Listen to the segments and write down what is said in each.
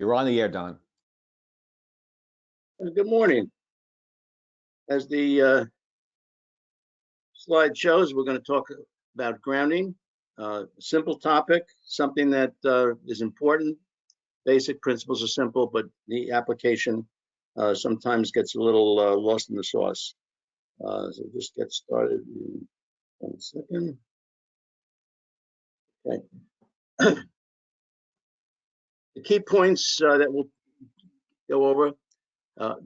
You're on the air, Don. Good morning. As the slide shows, we're going to talk about grounding. Simple topic, something that is important. Basic principles are simple, but the application sometimes gets a little lost in the sauce. So just get started in 1 second. Okay. The key points that we'll go over,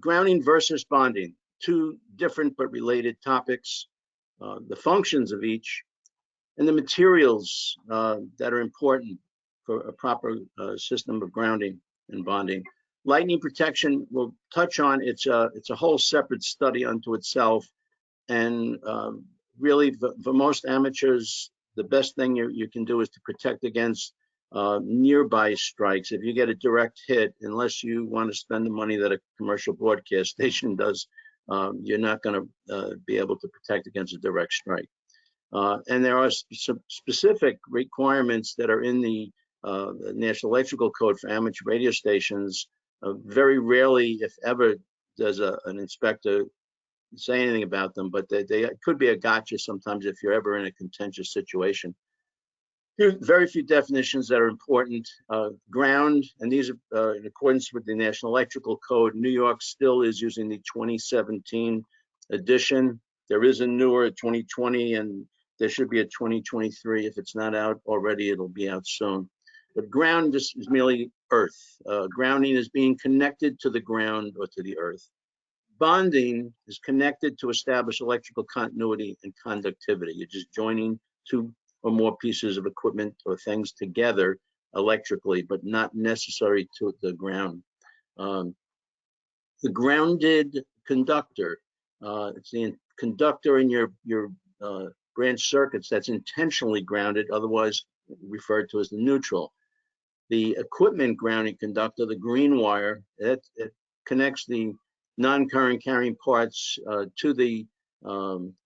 grounding versus bonding, two different but related topics, the functions of each, and the materials that are important for a proper system of grounding and bonding. Lightning protection we'll touch on. It's a whole separate study unto itself, and really for most amateurs, the best thing you can do is to protect against nearby strikes. If you get a direct hit, unless you want to spend the money that a commercial broadcast station does, you're not going to be able to protect against a direct strike. And there are some specific requirements that are in the National Electrical Code for amateur radio stations. Very rarely, if ever, does an inspector say anything about them, but they could be a gotcha sometimes if you're ever in a contentious situation. Very few definitions that are important. Ground, and these are in accordance with the National Electrical Code. New York still is using the 2017 edition. There is a newer 2020, and there should be a 2023. If it's not out already, it'll be out soon. But ground is merely earth. Grounding is being connected to the ground or to the earth. Bonding is connected to establish electrical continuity and conductivity. You're just joining two or more pieces of equipment or things together electrically, but not necessary to the ground. The grounded conductor, it's the conductor in your branch circuits that's intentionally grounded, otherwise referred to as the neutral. The equipment grounding conductor, the green wire, it connects the non-current carrying parts to the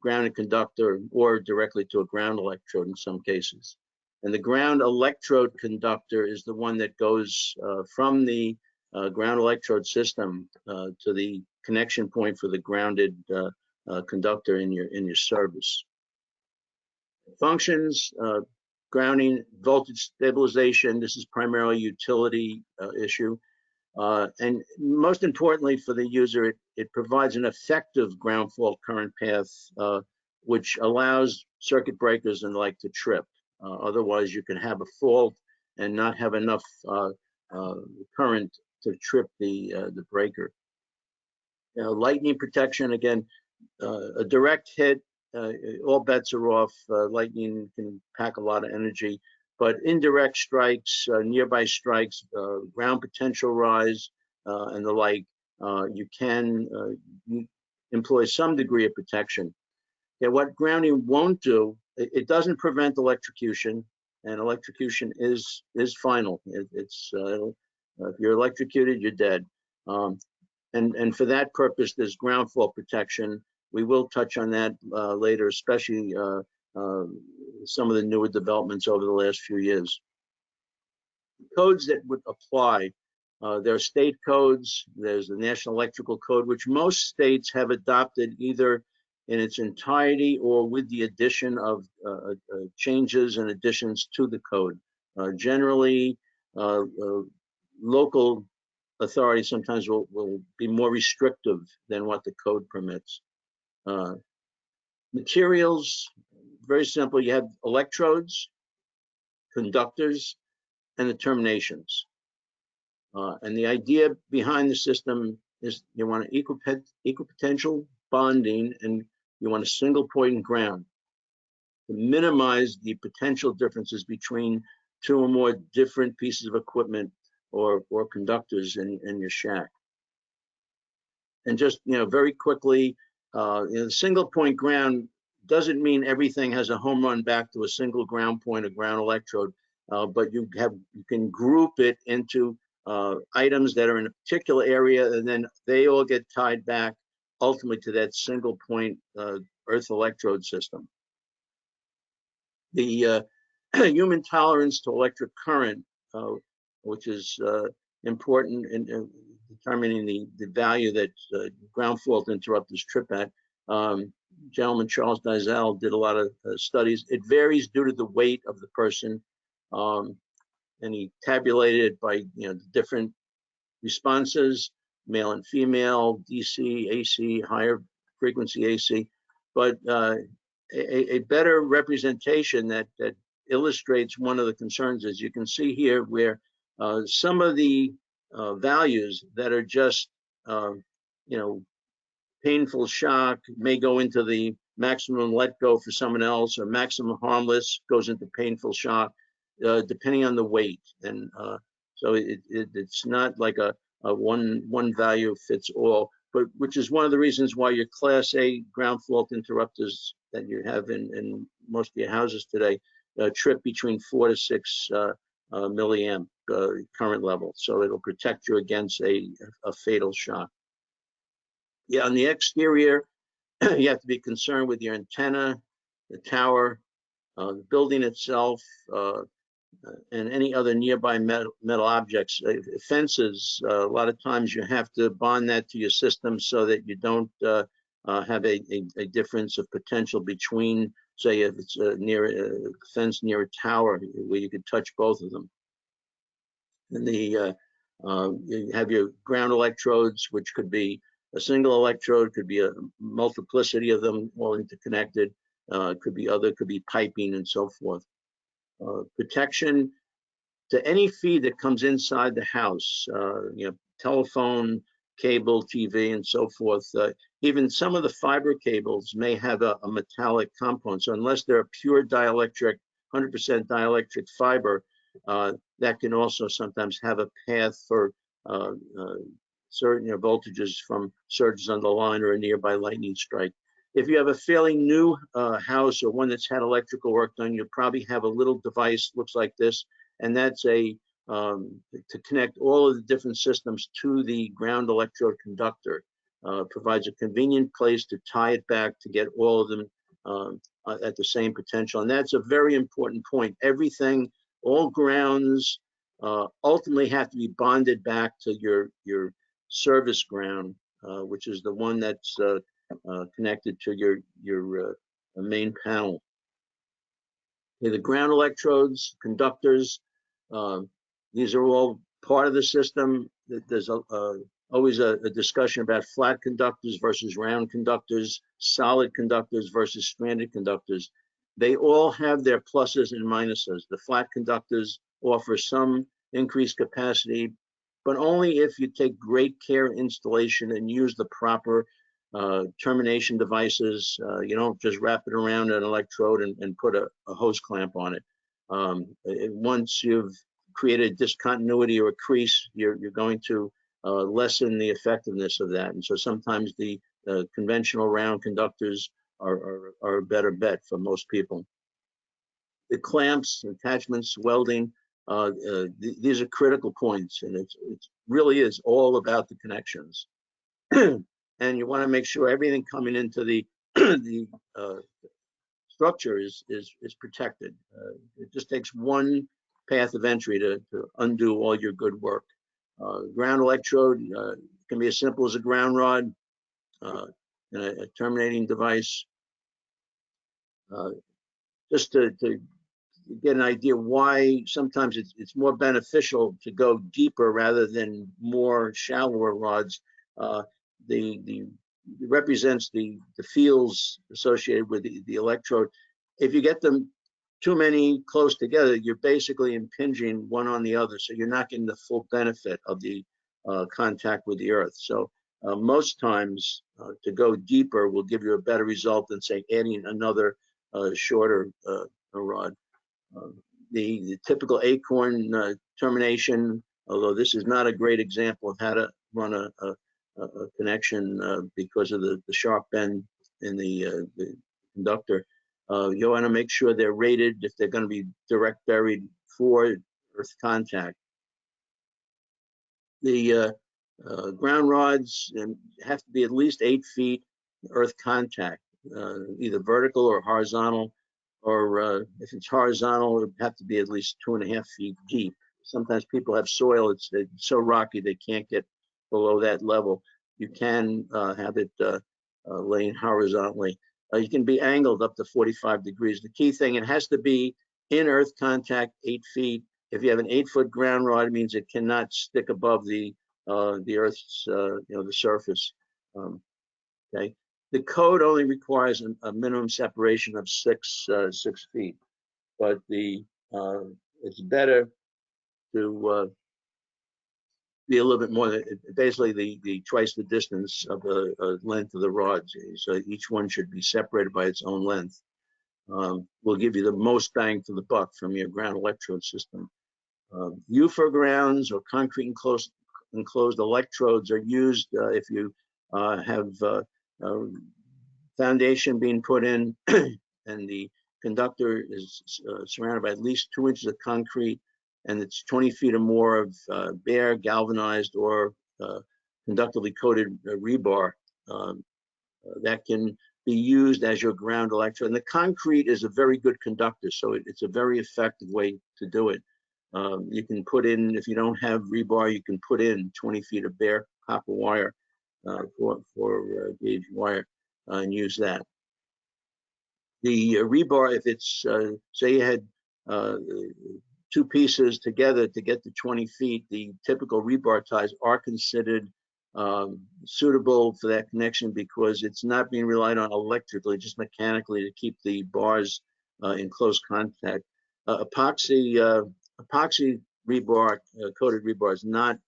grounded conductor or directly to a ground electrode in some cases. And the ground electrode conductor is the one that goes from the ground electrode system to the connection point for the grounded conductor in your service. Functions, grounding, voltage stabilization. This is primarily a utility issue. And most importantly for the user, it provides an effective ground fault current path, which allows circuit breakers and the like to trip. Otherwise, you can have a fault and not have enough current to trip the breaker. Lightning protection, again, a direct hit, all bets are off. Lightning can pack a lot of energy. But indirect strikes, nearby strikes, ground potential rise, and the like, you can employ some degree of protection. What grounding won't do, it doesn't prevent electrocution, and electrocution is final. If you're electrocuted, you're dead. And for that purpose, there's ground fault protection. We will touch on that later, especially some of the newer developments over the last few years. Codes that would apply, there are state codes, there's the National Electrical Code, which most states have adopted either in its entirety or with the addition of changes and additions to the code. Generally, local authorities sometimes will be more restrictive than what the code permits. Materials, very simple. You have electrodes, conductors, and the terminations. And the idea behind the system is you want an equal potential bonding, and you want a single point in ground to minimize the potential differences between two or more different pieces of equipment or conductors in your shack. And just very quickly, the single point ground doesn't mean everything has a home run back to a single ground point or ground electrode, but you can group it into items that are in a particular area, and then they all get tied back ultimately to that single point earth electrode system. The human tolerance to electric current, which is important in determining the value that ground fault interrupters trip at. Gentleman Charles Dizell did a lot of studies. It varies due to the weight of the person, and he tabulated it by different responses, male and female, DC, AC, higher frequency AC, but a better representation that illustrates one of the concerns, as you can see here, where some of the values that are just painful shock may go into the maximum let go for someone else, or maximum harmless goes into painful shock, depending on the weight. And so it's not like a one value fits all, but which is one of the reasons why your Class A ground fault interrupters that you have in most of your houses today trip between 4 to 6 milliamp current level. So it'll protect you against a fatal shock. Yeah, on the exterior, you have to be concerned with your antenna, the tower, the building itself, and any other nearby metal objects. Fences, a lot of times you have to bond that to your system so that you don't have a difference of potential between, say, if it's near a fence near a tower, where you could touch both of them. And you have your ground electrodes, which could be a single electrode, could be a multiplicity of them all interconnected, could be piping and so forth. Protection to any feed that comes inside the house, telephone, cable, TV, and so forth. Even some of the fiber cables may have a metallic component. So unless they're a pure dielectric, 100% dielectric fiber, that can also sometimes have a path for certain voltages from surges on the line or a nearby lightning strike. If you have a fairly new house or one that's had electrical work done, you'll probably have a little device, looks like this, and that's to connect all of the different systems to the ground electrode conductor. Provides a convenient place to tie it back to get all of them at the same potential. And that's a very important point. Everything, all grounds ultimately have to be bonded back to your service ground, which is the one that's connected to your main panel. Okay, the ground electrodes, conductors, these are all part of the system. There's always a discussion about flat conductors versus round conductors, solid conductors versus stranded conductors. They all have their pluses and minuses. The flat conductors offer some increased capacity, but only if you take great care in installation and use the proper termination devices. You don't just wrap it around an electrode and put a hose clamp on it. Once you've created discontinuity or a crease, you're going to lessen the effectiveness of that. And so sometimes the conventional round conductors are a better bet for most people. The clamps, attachments, welding, these are critical points, and it really is all about the connections. And you want to make sure everything coming into the structure is protected. It just takes one path of entry to undo all your good work. Ground electrode can be as simple as a ground rod and a terminating device. Just to get an idea why sometimes it's more beneficial to go deeper rather than more shallower rods. It represents the fields associated with the electrode. If you get them too many close together, you're basically impinging one on the other, so you're not getting the full benefit of the contact with the earth. So most times to go deeper will give you a better result than, say, adding another shorter rod. The typical acorn termination, although this is not a great example of how to run a connection because of the sharp bend in the conductor. You want to make sure they're rated if they're going to be direct buried for earth contact. The ground rods have to be at least 8 feet earth contact, either vertical or horizontal, or if it's horizontal, it would have to be at least 2.5 feet deep. sometimes people have soil, it's so rocky they can't get below that level. You can have it laying horizontally. You can be angled up to 45 degrees. The key thing, it has to be in earth contact, 8 feet. If you have an 8-foot ground rod, it means it cannot stick above the earth's, the surface. Okay. The code only requires a minimum separation of 6 feet, but it's better to be a little bit more. Basically, the twice the distance of the length of the rods. So each one should be separated by its own length. Will give you the most bang for the buck from your ground electrode system. UFO grounds or concrete enclosed electrodes are used if you have foundation being put in and the conductor is surrounded by at least 2 inches of concrete, and it's 20 feet or more of bare, galvanized, or conductively coated rebar. That can be used as your ground electrode. And the concrete is a very good conductor, so it's a very effective way to do it. You can put in, if you don't have rebar, you can put in 20 feet of bare copper wire for gauge wire and use that. The rebar, if it's, say you had 2 pieces together to get to 20 feet, the typical rebar ties are considered suitable for that connection because it's not being relied on electrically, just mechanically to keep the bars in close contact. Epoxy rebar, coated rebar, is not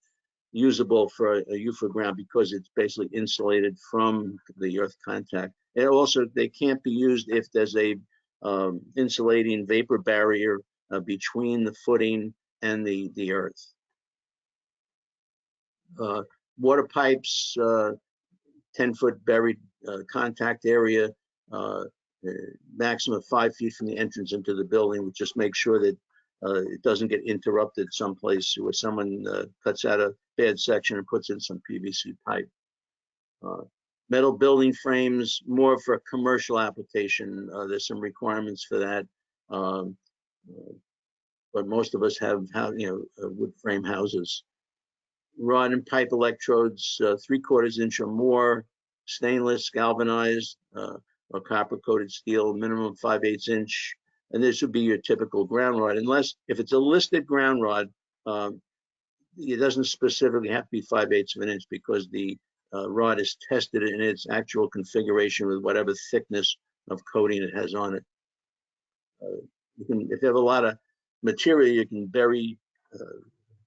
usable for a UFO ground because it's basically insulated from the earth contact. And also, they can't be used if there's a insulating vapor barrier between the footing and the earth. Water pipes, 10-foot buried contact area, maximum of 5 feet from the entrance into the building, which just makes sure that it doesn't get interrupted someplace where someone cuts out a bad section and puts in some PVC pipe. Metal building frames, more for a commercial application. There's some requirements for that, but most of us have wood frame houses. Rod and pipe electrodes, 3/4 inch or more, stainless, galvanized, or copper coated steel, minimum 5/8 inch. And this would be your typical ground rod, unless if it's a listed ground rod, it doesn't specifically have to be 5/8 of an inch because the rod is tested in its actual configuration with whatever thickness of coating it has on it. If you have a lot of material, you can bury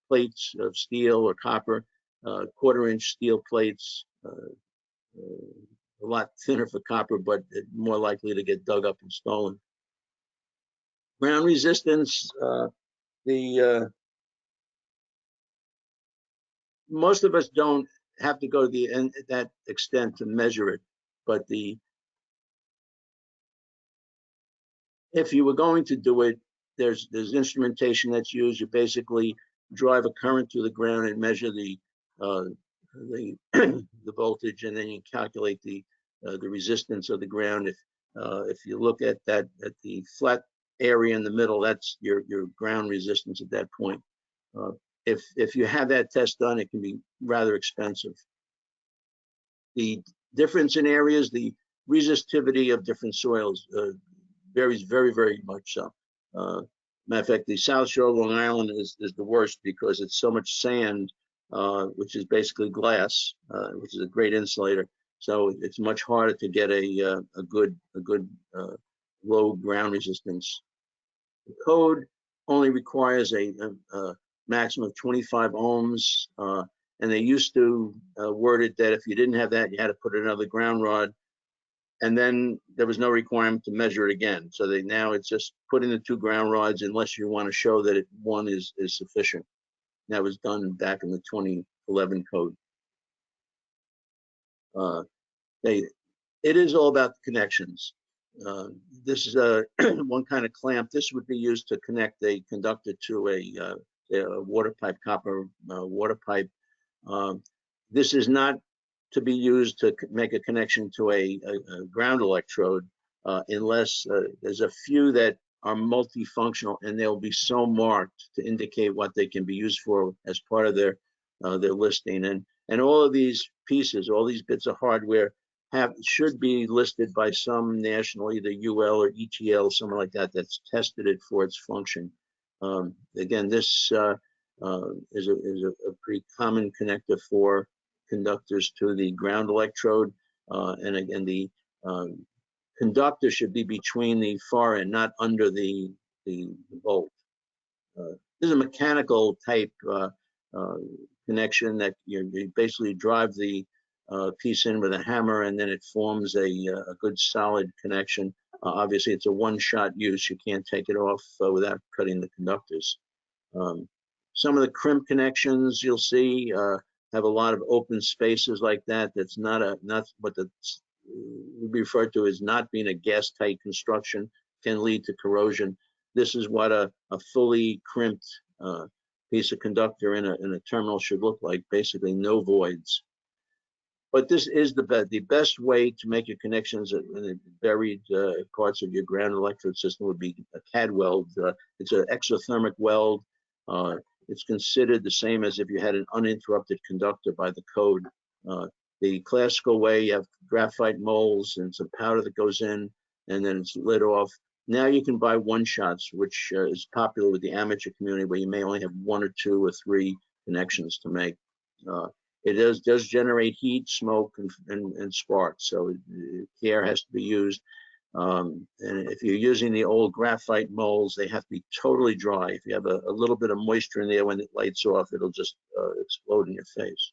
plates of steel or copper, 1/4 inch steel plates, a lot thinner for copper, but more likely to get dug up and stolen. Ground resistance, most of us don't have to go to that extent to measure it, but if you were going to do it, there's instrumentation that's used. You basically drive a current through the ground and measure the voltage, and then you calculate the resistance of the ground. If you look at that at the flat area in the middle, that's your ground resistance at that point. If you have that test done, it can be rather expensive. The difference in areas, the resistivity of different soils varies very, very much so. Matter of fact, the South Shore of Long Island is the worst because it's so much sand, which is basically glass, which is a great insulator. So it's much harder to get a good low ground resistance. The code only requires a maximum of 25 ohms, and they used to word it that if you didn't have that, you had to put another ground rod, and then there was no requirement to measure it again. So now it's just put in the 2 ground rods unless you want to show that one is sufficient. That was done back in the 2011 code. It is all about connections. This is one kind of clamp. This would be used to connect a conductor to a water pipe, copper water pipe. This is not to be used to make a connection to a ground electrode unless there's a few that are multifunctional, and they'll be so marked to indicate what they can be used for as part of their listing. And all of these pieces, all these bits of hardware should be listed by some national, either UL or ETL, something like that, that's tested it for its function. Again, this is a pretty common connector for conductors to the ground electrode. And again, the conductor should be between the far end, not under the bolt. This is a mechanical type connection that you basically drive the piece in with a hammer, and then it forms a good solid connection. Obviously, it's a one-shot use. You can't take it off without cutting the conductors. Some of the crimp connections you'll see have a lot of open spaces like that. That's not what would be referred to as not being a gas-tight construction, can lead to corrosion. This is what a fully crimped piece of conductor in a terminal should look like, basically no voids. But this is the best way to make your connections in the buried parts of your ground electrode system would be a CAD weld. It's an exothermic weld. It's considered the same as if you had an uninterrupted conductor by the code. The classical way, you have graphite molds and some powder that goes in, and then it's lit off. Now you can buy one-shots, which is popular with the amateur community, where you may only have 1 or 2 or 3 connections to make. It does generate heat, smoke, and sparks, so care has to be used. And if you're using the old graphite molds, they have to be totally dry. If you have a little bit of moisture in there when it lights off, it'll just explode in your face.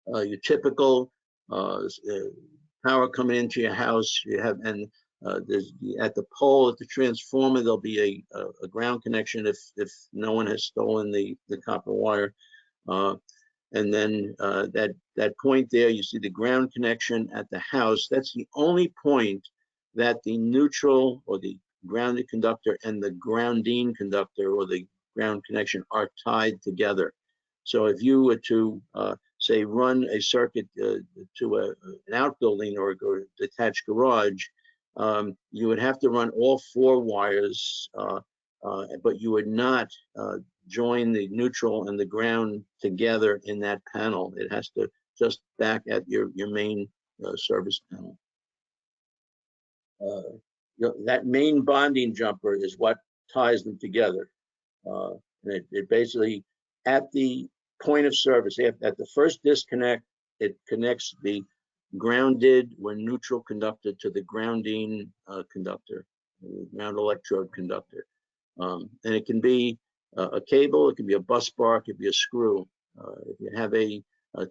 Your typical power coming into your house, you have, and there's at the pole at the transformer, there'll be a ground connection if no one has stolen the copper wire. And then that point there, you see the ground connection at the house. That's the only point that the neutral or the grounded conductor and the grounding conductor or the ground connection are tied together. So if you were to say run a circuit to an outbuilding or a detached garage, you would have to run all 4 wires, but you would not join the neutral and the ground together in that panel. It has to just back at your main service panel. That main bonding jumper is what ties them together. It basically, at the point of service, at the first disconnect, it connects the grounded or neutral conductor to the grounding conductor, ground electrode conductor. And it can be a cable, it can be a bus bar, it can be a screw. If you have a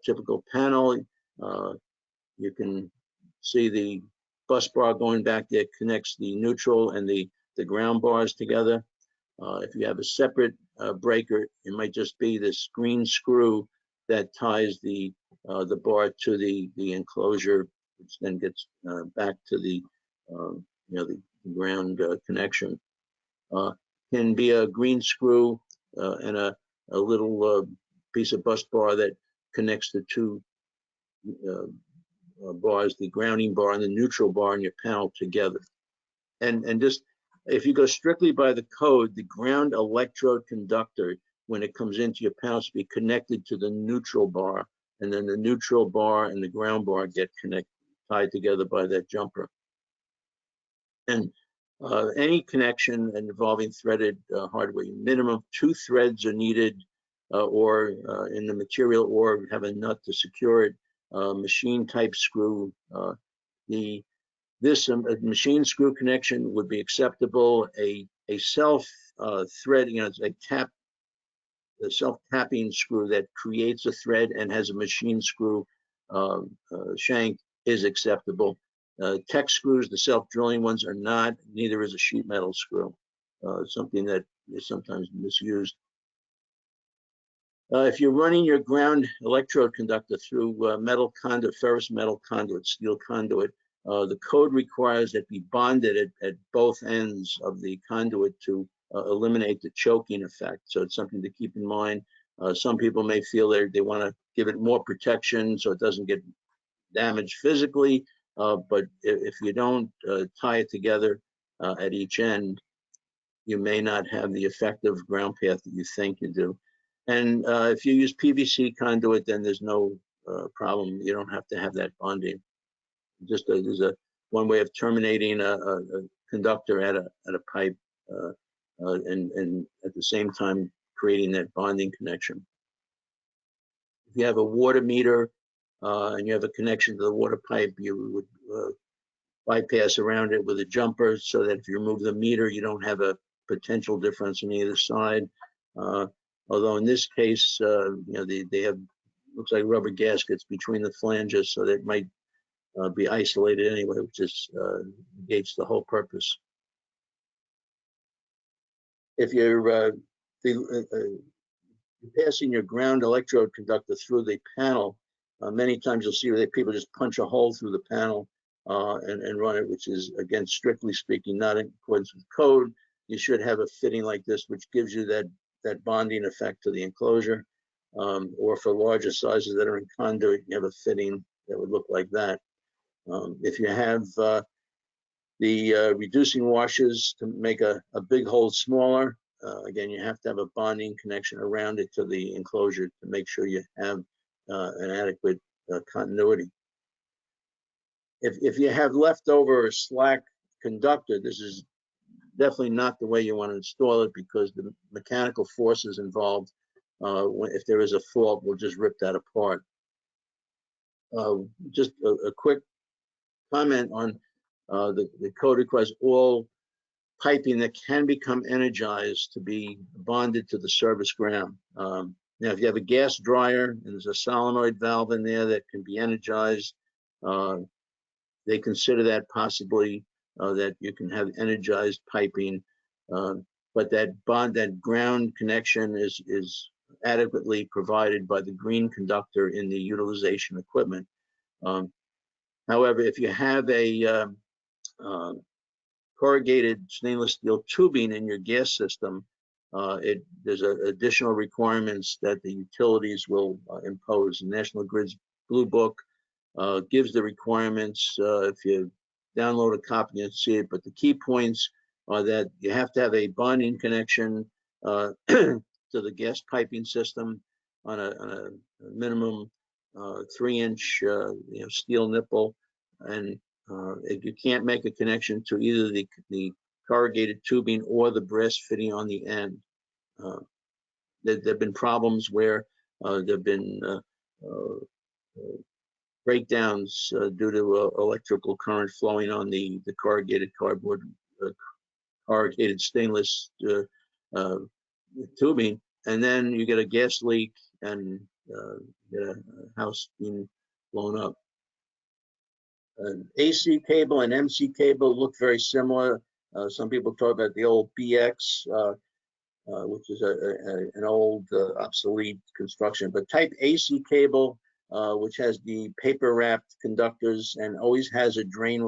typical panel, you can see the bus bar going back there connects the neutral and the ground bars together. If you have a separate breaker, it might just be this green screw that ties the bar to the enclosure, which then gets back to the the ground connection. Can be a green screw and a little piece of bus bar that connects the 2 bars, the grounding bar and the neutral bar in your panel together. And just, if you go strictly by the code, the ground electrode conductor, when it comes into your panel, should be connected to the neutral bar, and then the neutral bar and the ground bar get tied together by that jumper. And any connection involving threaded hardware, minimum 2 threads are needed, or in the material, or have a nut to secure it. Machine type screw. This machine screw connection would be acceptable. A self thread, it's a self tapping screw that creates a thread and has a machine screw shank is acceptable. Tech screws, the self-drilling ones, are not. Neither is a sheet metal screw, something that is sometimes misused. If you're running your ground electrode conductor through metal conduit, ferrous metal conduit, steel conduit, the code requires that be bonded at both ends of the conduit to eliminate the choking effect. So it's something to keep in mind. Some people may feel they want to give it more protection so it doesn't get damaged physically. But if you don't tie it together, at each end, you may not have the effective ground path that you think you do. And if you use PVC conduit, then there's no problem. You don't have to have that bonding. Just there's one way of terminating a conductor at a pipe, and at the same time creating that bonding connection. If you have a water meter and you have a connection to the water pipe, you would bypass around it with a jumper, so that if you remove the meter, you don't have a potential difference on either side. Although in this case, you know, they have, looks like rubber gaskets between the flanges, so that might be isolated anyway, which just negates the whole purpose. If you're passing your ground electrode conductor through the panel, many times you'll see that people just punch a hole through the panel and run it, which is, again, strictly speaking, not in accordance with code. You should have a fitting like this, which gives you that bonding effect to the enclosure. Or for larger sizes that are in conduit, you have a fitting that would look like that. If you have the reducing washers to make a big hole smaller, again, you have to have a bonding connection around it to the enclosure to make sure you have an adequate continuity. If you have leftover or slack conductor, this is definitely not the way you want to install it, because the mechanical forces involved, if there is a fault, will just rip that apart. Just a quick comment on the code requires all piping that can become energized to be bonded to the service ground. Now, if you have a gas dryer and there's a solenoid valve in there that can be energized, they consider that possibly that you can have energized piping, but that ground connection is adequately provided by the green conductor in the utilization equipment. However, if you have a corrugated stainless steel tubing in your gas system, there's additional requirements that the utilities will impose. National Grid's Blue Book gives the requirements. If you download a copy, you can see it. But the key points are that you have to have a bonding connection to the gas piping system on a minimum 3-inch steel nipple, and if you can't make a connection to either the corrugated tubing or the brass fitting on the end, there have been problems where there have been breakdowns due to electrical current flowing on the corrugated cardboard, corrugated stainless tubing, and then you get a gas leak and get a house being blown up. AC cable and MC cable look very similar. Some people talk about the old BX, which is an old obsolete construction, but type AC cable, which has the paper wrapped conductors and always has a drain,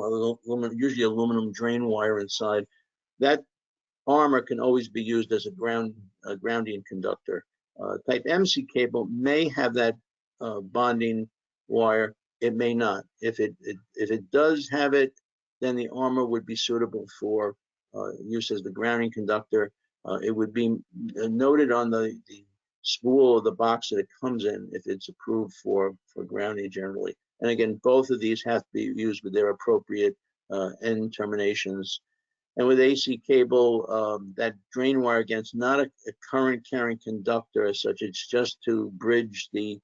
usually aluminum drain wire inside. That armor can always be used as a grounding conductor. Type MC cable may have that bonding wire. It may not. If it does have it, then the armor would be suitable for use as the grounding conductor. It would be noted on the spool of the box that it comes in if it's approved for grounding generally. And again, both of these have to be used with their appropriate end terminations. And with AC cable, that drain wire, again, it's not a current carrying conductor as such. It's just to bridge the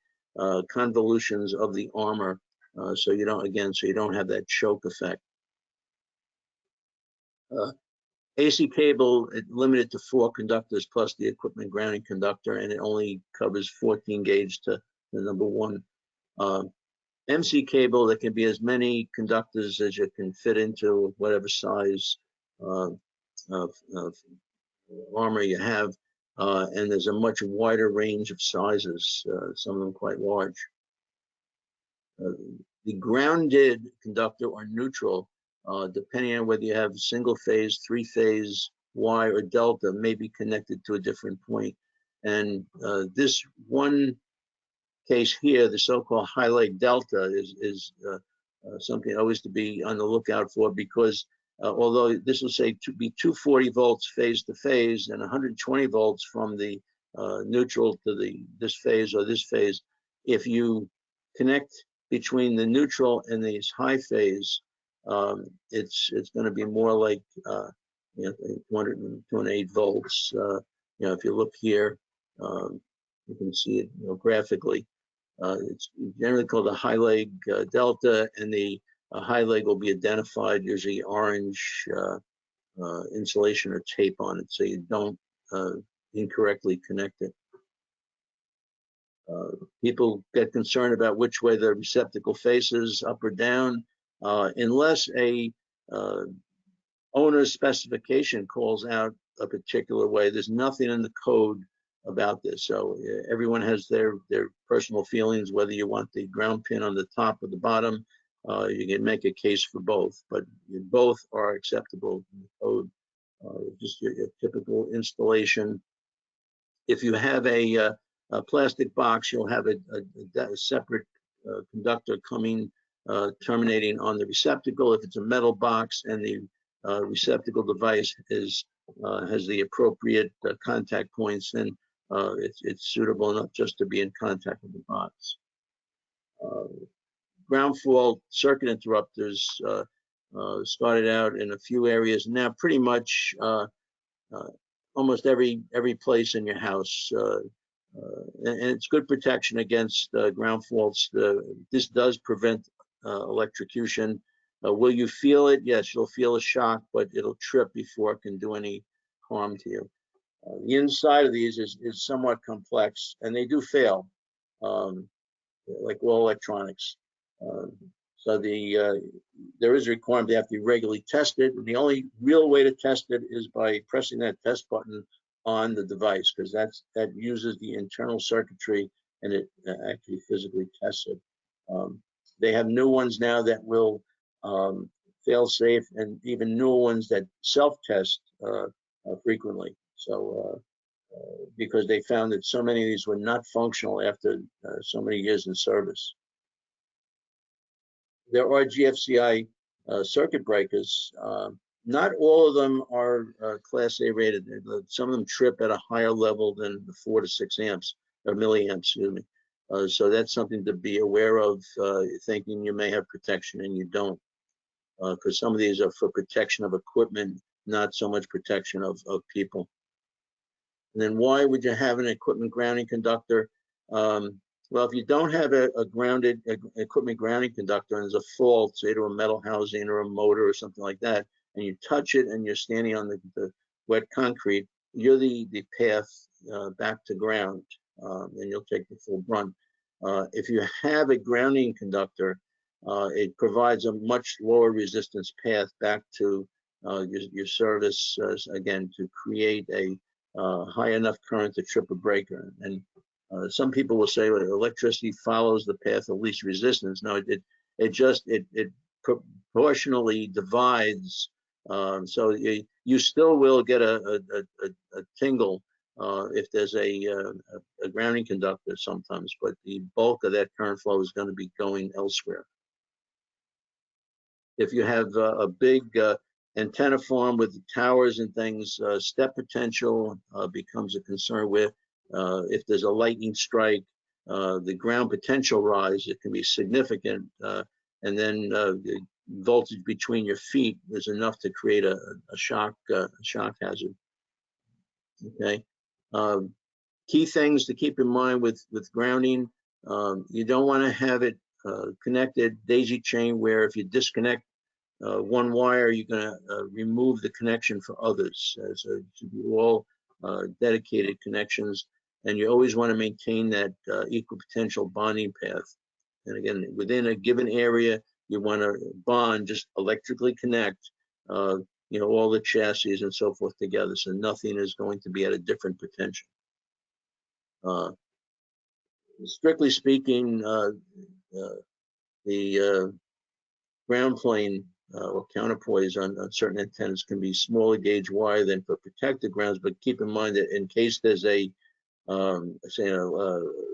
convolutions of the armor, so you don't have that choke effect. AC cable, it's limited to 4 conductors plus the equipment grounding conductor, and it only covers 14 gauge to the number 1. MC cable, there can be as many conductors as you can fit into whatever size of armor you have, and there's a much wider range of sizes, some of them quite large. The grounded conductor or neutral, depending on whether you have single phase, 3-phase, Y, or delta, may be connected to a different point. And this one case here, the so-called highlight delta, is something always to be on the lookout for, because although this will say to be 240 volts phase to phase and 120 volts from the neutral to this phase or this phase. If you connect between the neutral and these high phase, it's going to be more like 208 volts. If you look here, you can see it graphically. It's generally called a high leg delta, and the high leg will be identified usually orange insulation or tape on it, so you don't incorrectly connect it. People get concerned about which way the receptacle faces, up or down, unless a owner's specification calls out a particular way. There's nothing in the code about this, so everyone has their personal feelings whether you want the ground pin on the top or the bottom. You can make a case for both, but both are acceptable in the code. Just your typical installation. If you have a plastic box, you'll have a separate conductor coming, terminating on the receptacle. If it's a metal box and the receptacle device has the appropriate contact points, then it's suitable enough just to be in contact with the box. Ground fault circuit interrupters started out in a few areas. Now pretty much almost every place in your house, and it's good protection against ground faults. This does prevent electrocution. Will you feel it? Yes, you'll feel a shock, but it'll trip before it can do any harm to you. The inside of these is somewhat complex, and they do fail, like all electronics. So there is a requirement they have to be regularly tested, and the only real way to test it is by pressing that test button on the device, because that uses the internal circuitry and it actually physically tests it. They have new ones now that will fail safe, and even newer ones that self-test frequently. So because they found that so many of these were not functional after so many years in service. There are GFCI circuit breakers. Not all of them are Class A rated. Some of them trip at a higher level than the 4 to 6 amps or milliamps, excuse me. So that's something to be aware of, thinking you may have protection and you don't, because some of these are for protection of equipment, not so much protection of people. And then why would you have an equipment grounding conductor? Well, if you don't have a grounded equipment grounding conductor and there's a fault, say to a metal housing or a motor or something like that, and you touch it and you're standing on the wet concrete, you're the path back to ground, and you'll take the full brunt. If you have a grounding conductor, it provides a much lower resistance path back to your service, again, to create a high enough current to trip a breaker. And some people will say, well, electricity follows the path of least resistance. No, it proportionally divides. So you still will get a tingle if there's a grounding conductor sometimes, but the bulk of that current flow is going to be going elsewhere. If you have a big antenna farm with towers and things, step potential becomes a concern with. If there's a lightning strike, the ground potential rise, it can be significant. And then the voltage between your feet is enough to create a shock hazard. Okay. Key things to keep in mind with grounding, you don't want to have it connected daisy chain, where if you disconnect one wire, you're going to remove the connection for others. So it should be all dedicated connections, and you always want to maintain that equal potential bonding path. And again, within a given area, you want to bond, just electrically connect, all the chassis and so forth together, so nothing is going to be at a different potential. Strictly speaking, the ground plane or counterpoise on certain antennas can be smaller gauge wire than for protected grounds, but keep in mind that in case there's a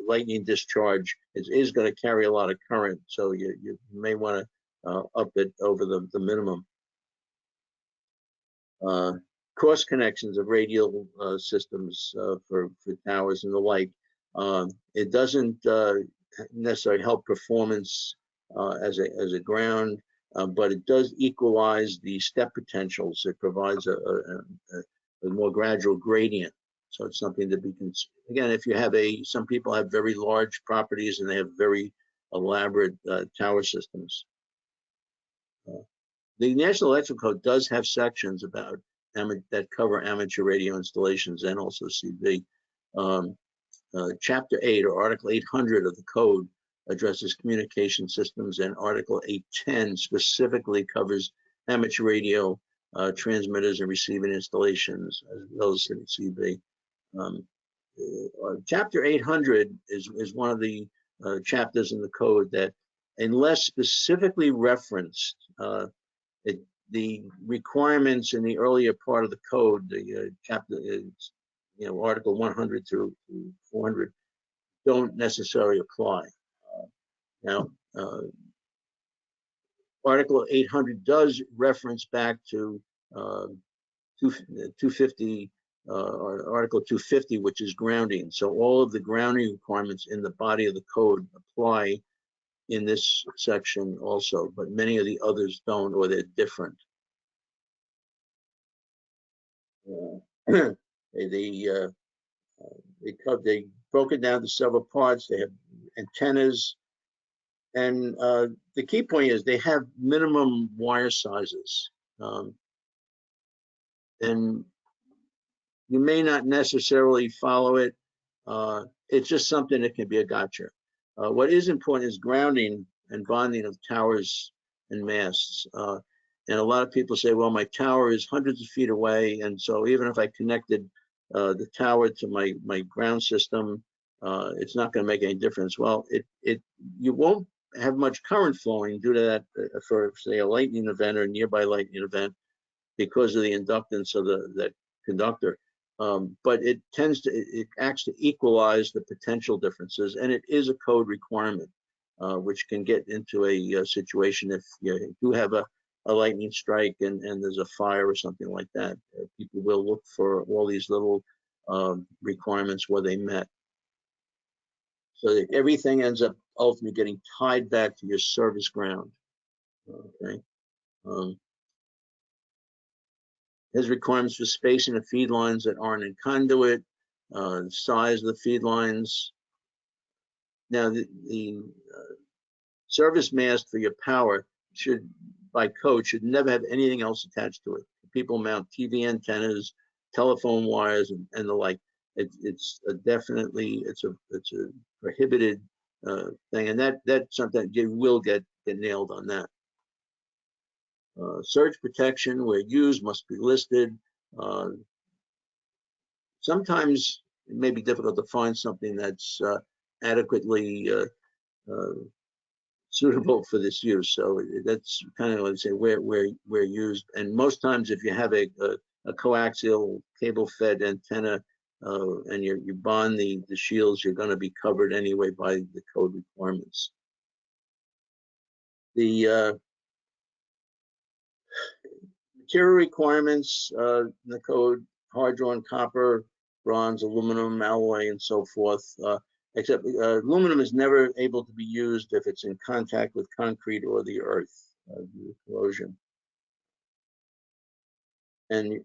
lightning discharge, it is going to carry a lot of current, so you may want to up it over the minimum. cross connections of radial systems for towers and the like. It doesn't necessarily help performance as a ground, but it does equalize the step potentials. It provides a more gradual gradient. So it's something to be considered. Again, if you have some people have very large properties and they have very elaborate tower systems. The National Electrical Code does have sections about that cover amateur radio installations and also CV. Chapter 8 or Article 800 of the code addresses communication systems, and Article 810 specifically covers amateur radio transmitters and receiving installations as well as CV. Chapter 800 is one of the chapters in the code that, unless specifically referenced, the requirements in the earlier part of the code, the chapter, Article 100 through 400, don't necessarily apply. Now, Article 800 does reference back to 250, or Article 250, which is grounding. So all of the grounding requirements in the body of the code apply in this section also, but many of the others don't, or they're different. They broke it down to several parts. They have antennas, and the key point is they have minimum wire sizes, and you may not necessarily follow it. It's just something that can be a gotcha. What is important is grounding and bonding of towers and masts. And a lot of people say, well, my tower is hundreds of feet away, and so even if I connected the tower to my ground system, it's not going to make any difference. Well, you won't have much current flowing due to that for, say, a lightning event or nearby lightning event because of the inductance of that conductor. But it acts to equalize the potential differences, and it is a code requirement, which can get into a situation if you do have a lightning strike and there's a fire or something like that. People will look for all these little requirements where they met. So that everything ends up ultimately getting tied back to your service ground. Okay. Has requirements for spacing of feed lines that aren't in conduit, size of the feed lines. Now, the service mast for your power should, by code, should never have anything else attached to it. People mount TV antennas, telephone wires, and the like. It's definitely a prohibited thing, and that's something you will get nailed on that. Surge protection where used must be listed. Sometimes it may be difficult to find something that's adequately suitable for this use. So that's kind of like say where used. And most times, if you have a coaxial cable-fed antenna and you bond the shields, you're going to be covered anyway by the code requirements. The material requirements in the code: hard drawn copper, bronze, aluminum, alloy, and so forth. Except aluminum is never able to be used if it's in contact with concrete or the earth due to corrosion. And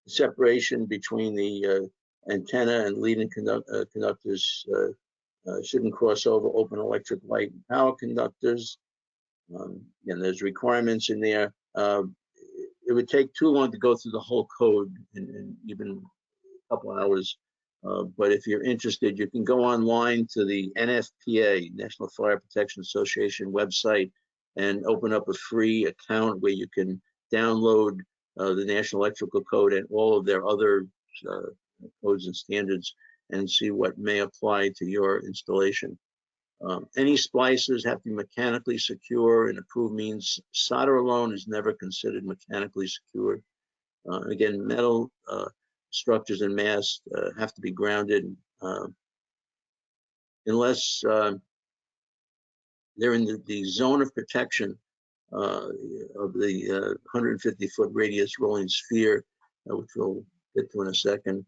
separation between the antenna and leading conductors shouldn't cross over open electric light and power conductors. And there's requirements in there. It would take too long to go through the whole code in even a couple hours. But if you're interested, you can go online to the NFPA, National Fire Protection Association website, and open up a free account where you can download the National Electrical Code and all of their other codes and standards and see what may apply to your installation. Any splicers have to be mechanically secure, and approved means solder alone is never considered mechanically secured. Again, metal structures and masts have to be grounded unless they're in the zone of protection of the 150-foot radius rolling sphere, which we'll get to in a second.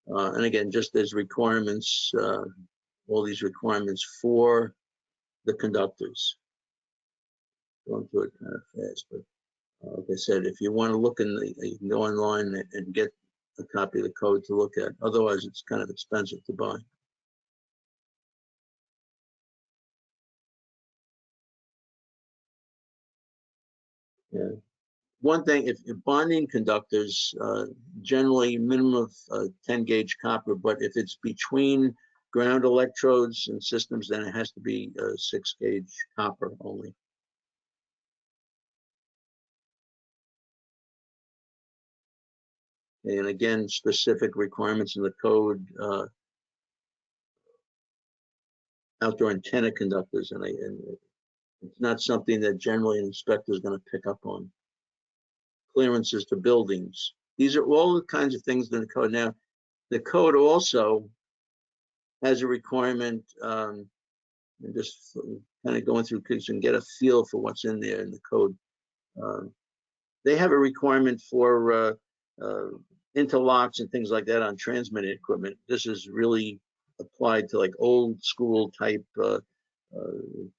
And again, just as requirements, all these requirements for the conductors. Going through it kind of fast, but like I said, if you want to look in you can go online and get a copy of the code to look at. Otherwise, it's kind of expensive to buy. Yeah. One thing, if you're bonding conductors, generally minimum of 10 gauge copper, but if it's between ground electrodes and systems, then it has to be 6 gauge copper only. And again, specific requirements in the code, outdoor antenna conductors, and it's not something that generally an inspector is going to pick up on. Clearances to buildings. These are all the kinds of things in the code. Now, the code also has a requirement, and just kind of going through because you can get a feel for what's in there in the code. They have a requirement for interlocks and things like that on transmitting equipment. This is really applied to like old school type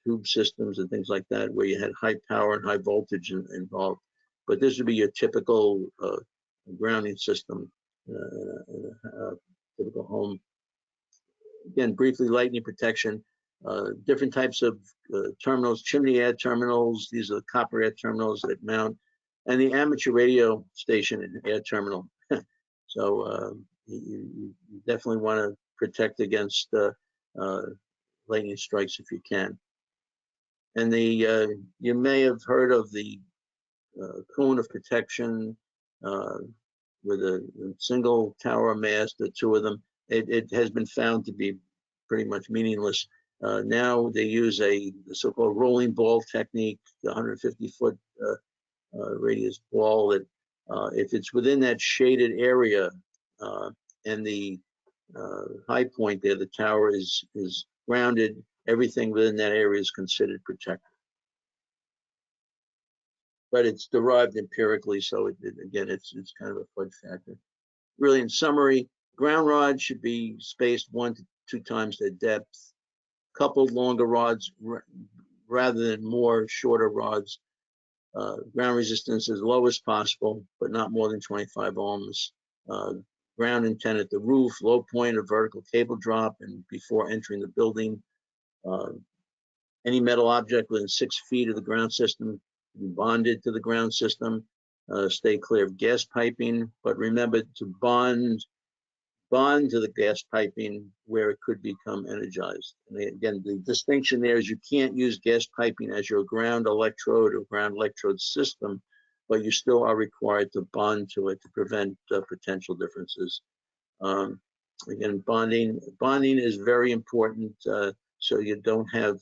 tube systems and things like that, where you had high power and high voltage involved. But this would be your typical grounding system in a typical home. Again, briefly, lightning protection, different types of terminals, chimney air terminals. These are the copper air terminals that mount, and the amateur radio station and air terminal. So you definitely want to protect against lightning strikes if you can. And you may have heard of the cone of protection with a single tower mast, the two of them. It has been found to be pretty much meaningless. Now they use the so-called rolling ball technique, the 150-foot radius ball that if it's within that shaded area and the high point there, the tower is grounded, everything within that area is considered protected. But it's derived empirically, so again, it's kind of a fudge factor. Really, in summary, ground rods should be spaced 1 to 2 times their depth, coupled longer rods rather than more shorter rods. Ground resistance as low as possible, but not more than 25 ohms. Ground antenna at the roof, low point of vertical cable drop, and before entering the building. Any metal object within 6 feet of the ground system bonded to the ground system. Stay clear of gas piping, but remember to bond to the gas piping where it could become energized. And again, the distinction there is you can't use gas piping as your ground electrode or ground electrode system, but you still are required to bond to it to prevent potential differences. Again, bonding is very important so you don't have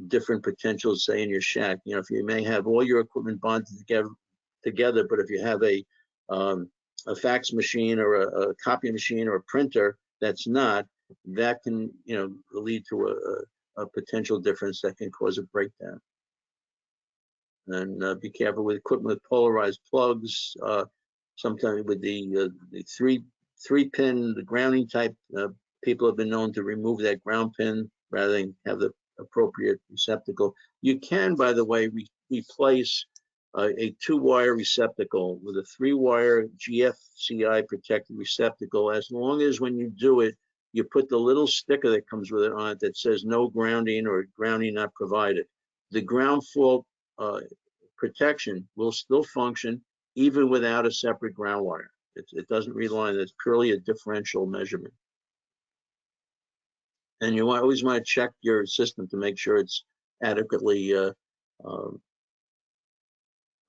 different potentials, say, in your shack. You know, if you may have all your equipment bonded together, but if you have a fax machine or a copy machine or a printer that's not, that can, you know, lead to a potential difference that can cause a breakdown. And be careful with equipment with polarized plugs. Sometimes with the three pin, the grounding type, people have been known to remove that ground pin rather than have the appropriate receptacle. You can, by the way, replace a 2-wire receptacle with a 3-wire GFCI protected receptacle, as long as when you do it, you put the little sticker that comes with it on it that says no grounding or grounding not provided. The ground fault protection will still function even without a separate ground wire. It doesn't rely on it. It's purely a differential measurement. And you always want to check your system to make sure it's adequately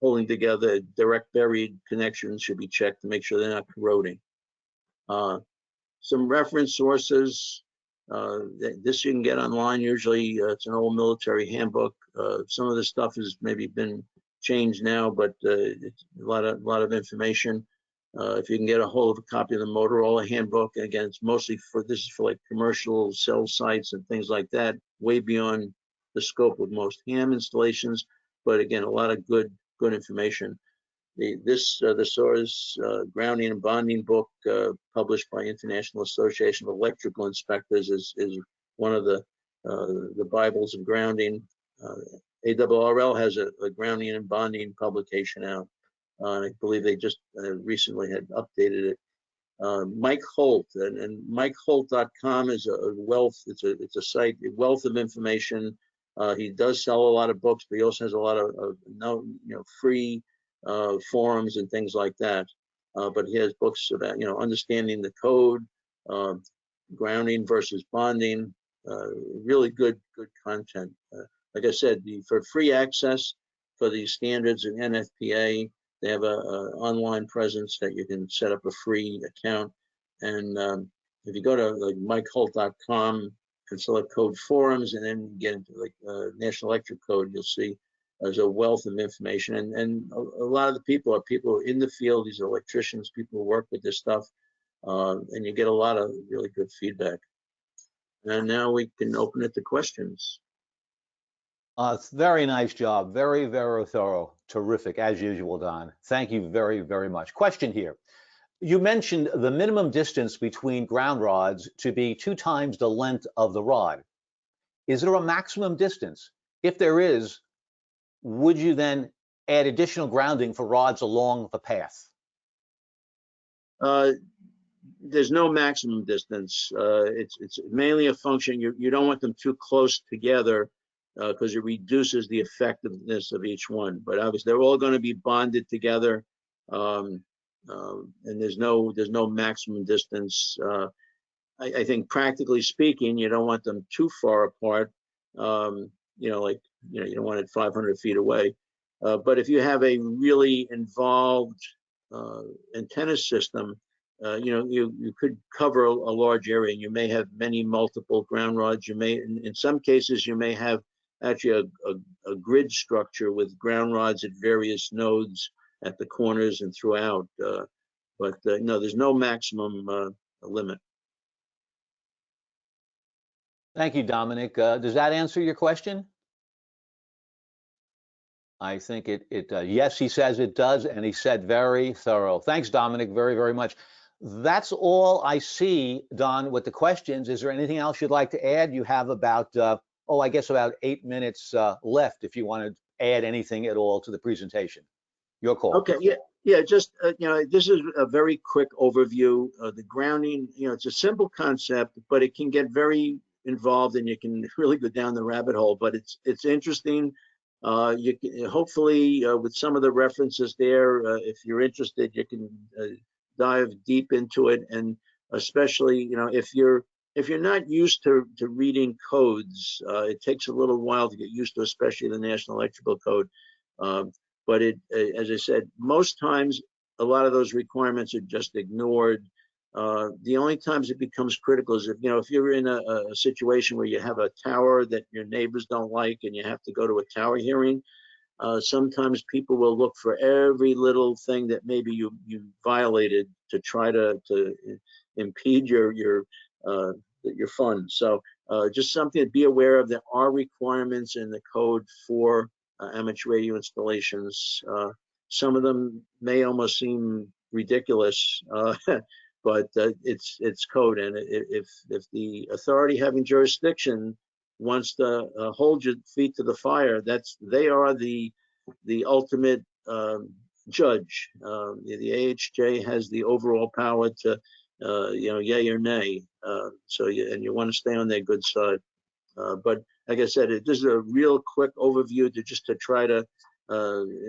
holding together. Direct buried connections should be checked to make sure they're not corroding. Some reference sources. This you can get online. Usually it's an old military handbook. Some of the stuff has maybe been changed now, but it's a lot of information. If you can get a hold of a copy of the Motorola handbook, and again, it's mostly this is for like commercial cell sites and things like that, way beyond the scope of most ham installations. but again, a lot of good information. The SOAR's grounding and bonding book, published by International Association of Electrical Inspectors, is one of the Bibles of grounding. ARRL has a grounding and bonding publication out. I believe they just recently had updated it. Mike Holt and MikeHolt.com is a wealth. It's a site, a wealth of information. He does sell a lot of books, but he also has a lot of free forums and things like that. But he has books about understanding the code, grounding versus bonding. Really good content. Like I said, for free access for the standards in NFPA, they have a online presence that you can set up a free account. And if you go to like MikeHolt.com and select code forums, and then get into like National Electric Code, you'll see there's a wealth of information. And a lot of the people are people in the field. These are electricians, people who work with this stuff, and you get a lot of really good feedback. And now we can open it to questions. Very nice job. Very, very thorough. Terrific, as usual, Don. Thank you very, very much. Question here. You mentioned the minimum distance between ground rods to be 2 times the length of the rod. Is there a maximum distance? If there is, would you then add additional grounding for rods along the path? There's no maximum distance. It's mainly a function. You don't want them too close together, because it reduces the effectiveness of each one. But obviously, they're all going to be bonded together, and there's no maximum distance. I think, practically speaking, you don't want them too far apart. You don't want it 500 feet away. But if you have a really involved antenna system, you could cover a large area. You may have many multiple ground rods. You may, in some cases, you may have actually a grid structure with ground rods at various nodes at the corners and throughout. But no, there's no maximum limit. Thank you, Dominic. Does that answer your question? I think yes, he says it does, and he said very thorough. Thanks, Dominic, very, very much. That's all I see, Don, with the questions. Is there anything else you'd like to add? You have about, I guess about 8 minutes left if you want to add anything at all to the presentation. Your call. Okay, yeah, just, this is a very quick overview. The grounding, it's a simple concept, but it can get very involved and you can really go down the rabbit hole, but it's interesting. You can, hopefully, with some of the references there, if you're interested, you can dive deep into it. And especially, if you're not used to reading codes, it takes a little while to get used to, especially the National Electrical Code. But as I said, most times a lot of those requirements are just ignored. The only times it becomes critical is if you're in a situation where you have a tower that your neighbors don't like and you have to go to a tower hearing. Sometimes people will look for every little thing that maybe you violated to try to impede your fun. So just something to be aware of. There are requirements in the code for amateur radio installations. Some of them may almost seem ridiculous, but it's code. And if the authority having jurisdiction wants to hold your feet to the fire, they are the ultimate judge. The AHJ has the overall power to yay or nay. So you want to stay on their good side. But like I said, this is a real quick overview to try to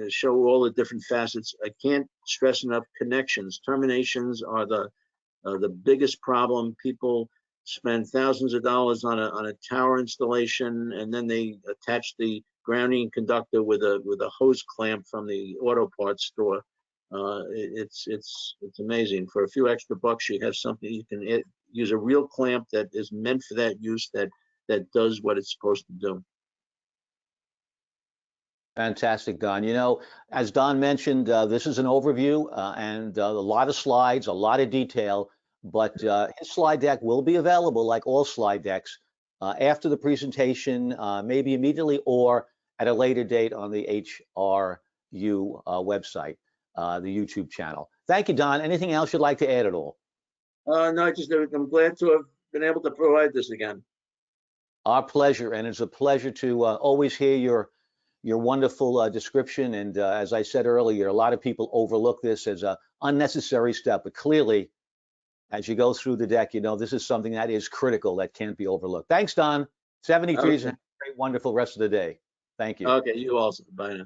show all the different facets. I can't stress enough connections. Terminations are the biggest problem. People spend thousands of dollars on a tower installation, and then they attach the grounding conductor with a hose clamp from the auto parts store. It's amazing. For a few extra bucks, you have something you can use, a real clamp that is meant for that use, that does what it's supposed to do. Fantastic, Don. As Don mentioned, this is an overview and a lot of slides, a lot of detail, but his slide deck will be available, like all slide decks, after the presentation, maybe immediately or at a later date on the HRU website, the YouTube channel. Thank you, Don. Anything else you'd like to add at all? No, I'm glad to have been able to provide this again. Our pleasure, and it's a pleasure to always hear your wonderful description. And as I said earlier, a lot of people overlook this as an unnecessary step, but clearly, as you go through the deck, you know this is something that is critical that can't be overlooked. Thanks, Don. 73 is a great, wonderful rest of the day. Thank you. Okay, you also. Bye now.